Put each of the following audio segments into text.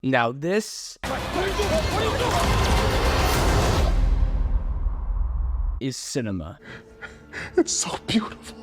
Now this is cinema. It's so beautiful.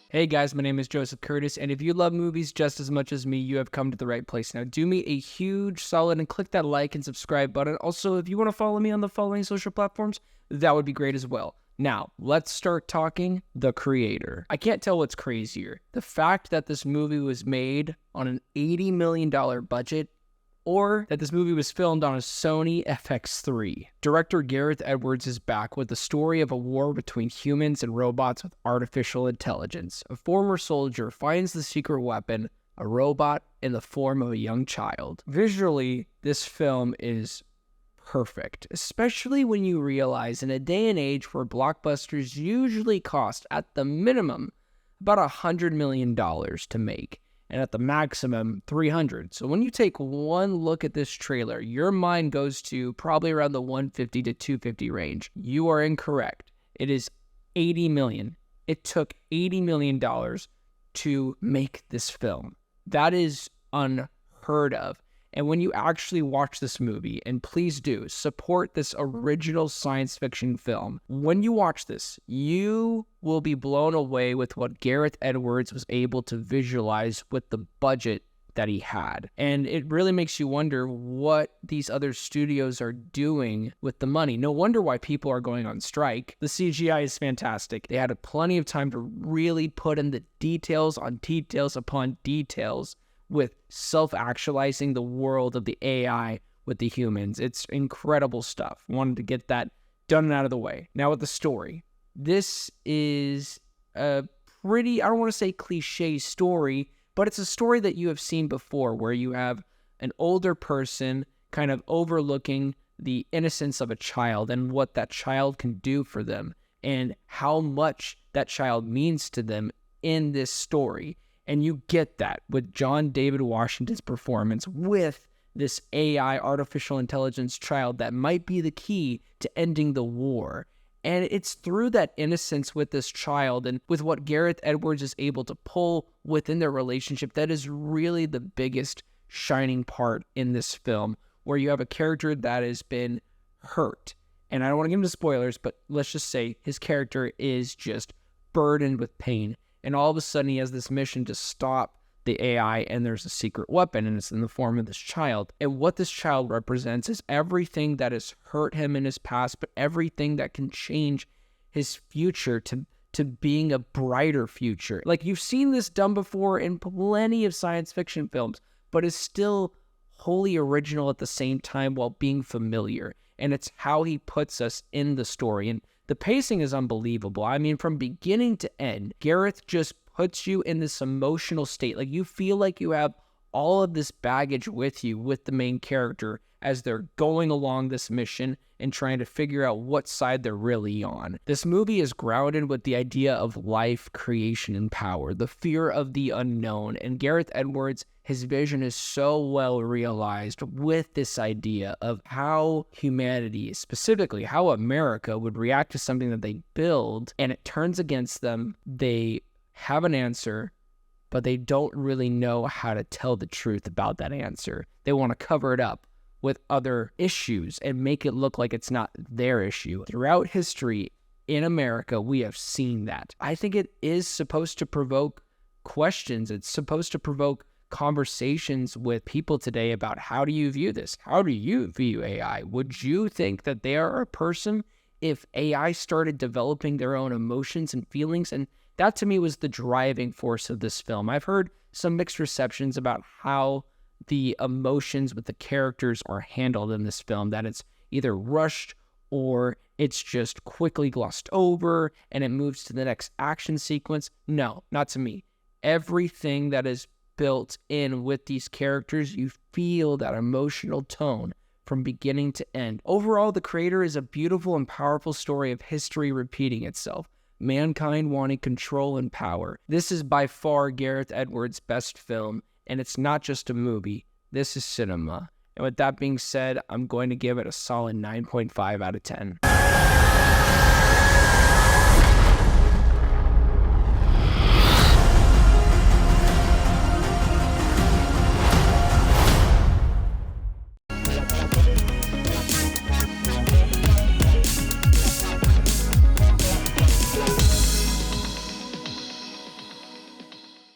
Hey guys, my name is Joseph Curtis, and if you love movies just as much as me, you have come to the right place. Now, do me a huge solid and click that like and subscribe button. Also, if you want to follow me on the following social platforms, that would be great as well. Now, let's start talking the creator. I can't tell what's crazier. The fact that this movie was made on an $80 million budget, or that this movie was filmed on a Sony FX3. Director Gareth Edwards is back with the story of a war between humans and robots with artificial intelligence. A former soldier finds the secret weapon, a robot in the form of a young child. Visually, this film is perfect, especially when you realize in a day and age where blockbusters usually cost, at the minimum, about $100 million to make. And at the maximum, 300. So when you take one look at this trailer, your mind goes to probably around the 150 to 250 range. You are incorrect. It is 80 million. It took $80 million to make this film. That is unheard of. And when you actually watch this movie, and please do, support this original science fiction film. When you watch this, you will be blown away with what Gareth Edwards was able to visualize with the budget that he had. And it really makes you wonder what these other studios are doing with the money. No wonder why people are going on strike. The CGI is fantastic. They had plenty of time to really put in the details on details upon details with self-actualizing the world of the AI with the humans. It's incredible stuff. Wanted to get that done and out of the way. Now with the story. This is a pretty, I don't want to say cliche story, but it's a story that you have seen before where you have an older person kind of overlooking the innocence of a child and what that child can do for them and how much that child means to them in this story. And you get that with John David Washington's performance with this AI, artificial intelligence child that might be the key to ending the war. And it's through that innocence with this child and with what Gareth Edwards is able to pull within their relationship that is really the biggest shining part in this film, where you have a character that has been hurt. And I don't want to get into spoilers, but let's just say his character is just burdened with pain. And all of a sudden, he has this mission to stop the AI, and there's a secret weapon, and it's in the form of this child. And what this child represents is everything that has hurt him in his past, but everything that can change his future to being a brighter future. Like, you've seen this done before in plenty of science fiction films, but it's still wholly original at the same time while being familiar. And it's how he puts us in the story. And the pacing is unbelievable. I mean, from beginning to end, Gareth just puts you in this emotional state. Like, you feel like you have all of this baggage with you with the main character as they're going along this mission and trying to figure out what side they're really on. This movie is grounded with the idea of life, creation, and power, the fear of the unknown. And Gareth Edwards, his vision is so well realized with this idea of how humanity, specifically how America, would react to something that they build and it turns against them. They have an answer, but they don't really know how to tell the truth about that answer. They want to cover it up with other issues and make it look like it's not their issue. Throughout history in America, we have seen that. I think it is supposed to provoke questions. It's supposed to provoke conversations with people today about, how do you view this? How do you view AI? Would you think that they are a person if AI started developing their own emotions and feelings? And that to me was the driving force of this film. I've heard some mixed receptions about how the emotions with the characters are handled in this film, that it's either rushed or it's just quickly glossed over and it moves to the next action sequence. No, not to me. Everything that is built in with these characters, you feel that emotional tone from beginning to end. Overall, The Creator is a beautiful and powerful story of history repeating itself. Mankind wanting control and power. This is by far Gareth Edwards' best film, and it's not just a movie. This is cinema. And with that being said, I'm going to give it a solid 9.5 out of 10.